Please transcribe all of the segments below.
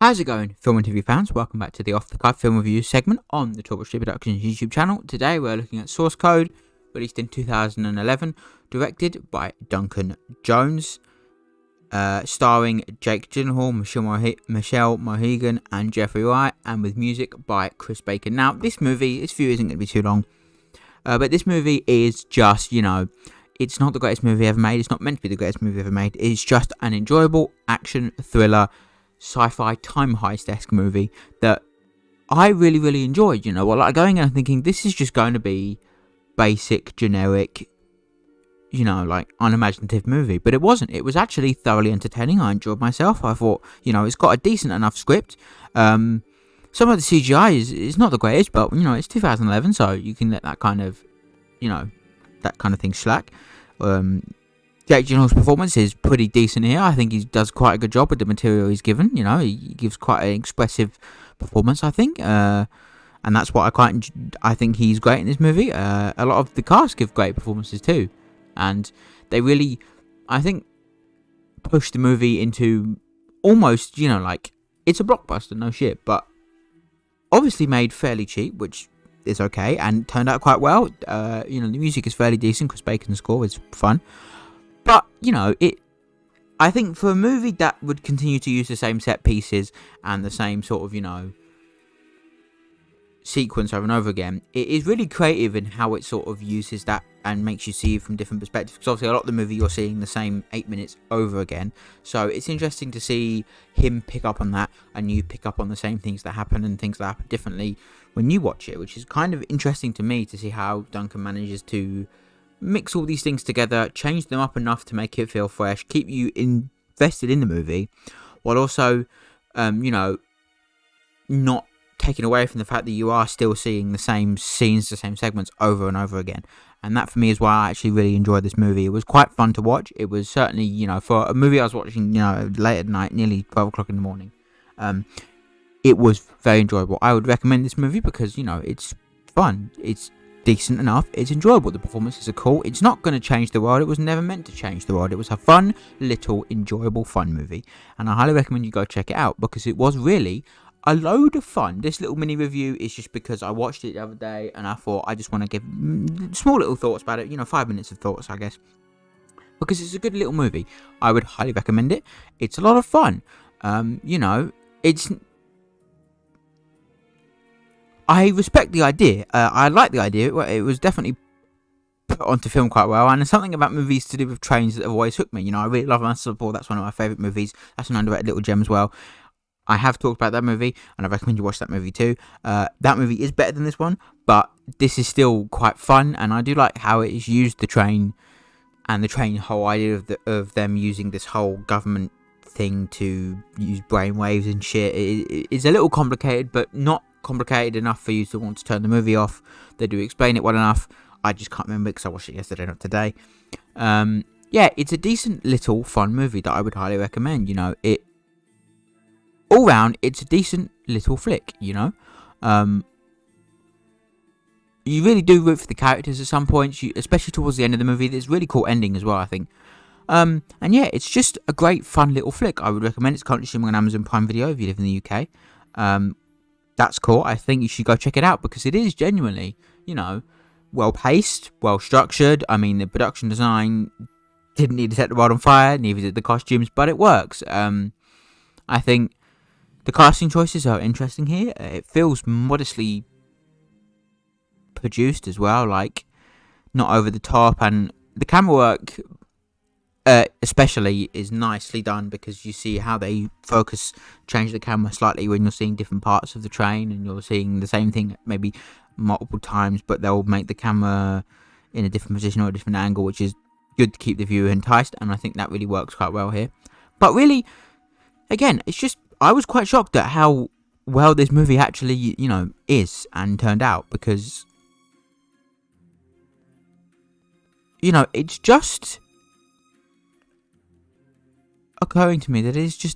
How's it going, film and TV fans? Welcome back to the Off the Cuff Film Review segment on the Talkback Street Productions YouTube channel. Today we're looking at Source Code, released in 2011, directed by Duncan Jones, starring Jake Gyllenhaal, Michelle Mohigan, and Jeffrey Wright, and with music by Chris Baker. Now, this view isn't going to be too long, but this movie is just, it's not the greatest movie ever made. It's not meant to be the greatest movie ever made. It's just an enjoyable action thriller sci-fi time heist-esque movie that I really enjoyed. Going in and thinking this is just going to be basic, generic, unimaginative movie, but it wasn't. It was actually thoroughly entertaining. I enjoyed myself. I thought, it's got a decent enough script. Some of the CGI is not the greatest, but it's 2011, so you can let that kind of thing slack. Jake Gyllenhaal's performance is pretty decent here. I think he does quite a good job with the material he's given. He gives quite an expressive performance, I think. And that's what I think he's great in this movie. A lot of the cast give great performances too. And they really, I think, push the movie into almost, it's a blockbuster, no shit. But obviously made fairly cheap, which is okay. And turned out quite well. The music is fairly decent. Chris Bacon's score is fun. But, I think for a movie that would continue to use the same set pieces and the same sort of, sequence over and over again, it is really creative in how it sort of uses that and makes you see it from different perspectives. Because obviously a lot of the movie you're seeing the same 8 minutes over again. So it's interesting to see him pick up on that and you pick up on the same things that happen and things that happen differently when you watch it, which is kind of interesting to me to see how Duncan manages to mix all these things together, change them up enough to make it feel fresh, keep you invested in the movie, while also, not taking away from the fact that you are still seeing the same scenes, the same segments over and over again. And that for me is why I actually really enjoyed this movie. It was quite fun to watch. It was certainly, for a movie I was watching, late at night, nearly 12 o'clock in the morning, it was very enjoyable. I would recommend this movie because, it's fun. It's decent enough, it's enjoyable, the performances are cool. It's not going to change the world. It was never meant to change the world. It was a fun, little, enjoyable, fun movie, and I highly recommend you go check it out because it was really a load of fun. This little mini review is just because I watched it the other day and I thought I just want to give small little thoughts about it, 5 minutes of thoughts, I guess, because it's a good little movie. I would highly recommend it. It's a lot of fun. I respect the idea. I like the idea. It was definitely put onto film quite well. And there's something about movies to do with trains that have always hooked me. I really love Master Ball. That's one of my favourite movies. That's an underrated little gem as well. I have talked about that movie, and I recommend you watch that movie too. That movie is better than this one, but this is still quite fun. And I do like how it is used, the train, and the train whole idea of them using this whole government thing to use brainwaves and shit. It is a little complicated, but not complicated enough for you to want to turn the movie off. They do explain it well enough. I just can't remember because I watched it yesterday, not today. It's a decent little fun movie that I would highly recommend. It all round, it's a decent little flick. You really do root for the characters at some points, especially towards the end of the movie. There's a really cool ending as well, I think. It's just a great fun little flick. I would recommend. It's currently streaming on Amazon Prime Video if you live in the UK. That's cool. I think you should go check it out because it is genuinely, well paced, well structured. I mean, the production design didn't need to set the world on fire, neither did the costumes, but it works. I think the casting choices are interesting here. It feels modestly produced as well, not over the top, and the camera work especially is nicely done because you see how they change the camera slightly when you're seeing different parts of the train and you're seeing the same thing maybe multiple times, but they'll make the camera in a different position or a different angle, which is good to keep the viewer enticed, and I think that really works quite well here. But really, again, it's just I was quite shocked at how well this movie actually is and turned out, because it's just occurring to me that it's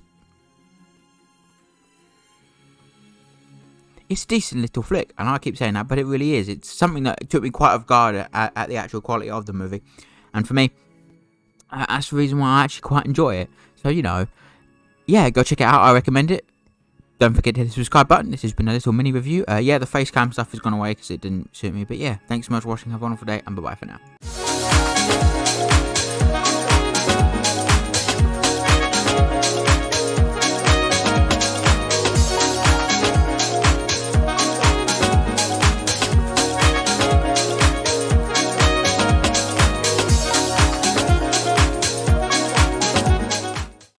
a decent little flick, and I keep saying that, but it really is. It's something that took me quite off guard at the actual quality of the movie, and for me, that's the reason why I actually quite enjoy it. So go check it out. I recommend it. don't forget to hit the subscribe button. This has been a little mini review. Yeah, the face cam stuff has gone away because it didn't suit me. But yeah, thanks so much for watching. Have a wonderful day, and bye-bye for now.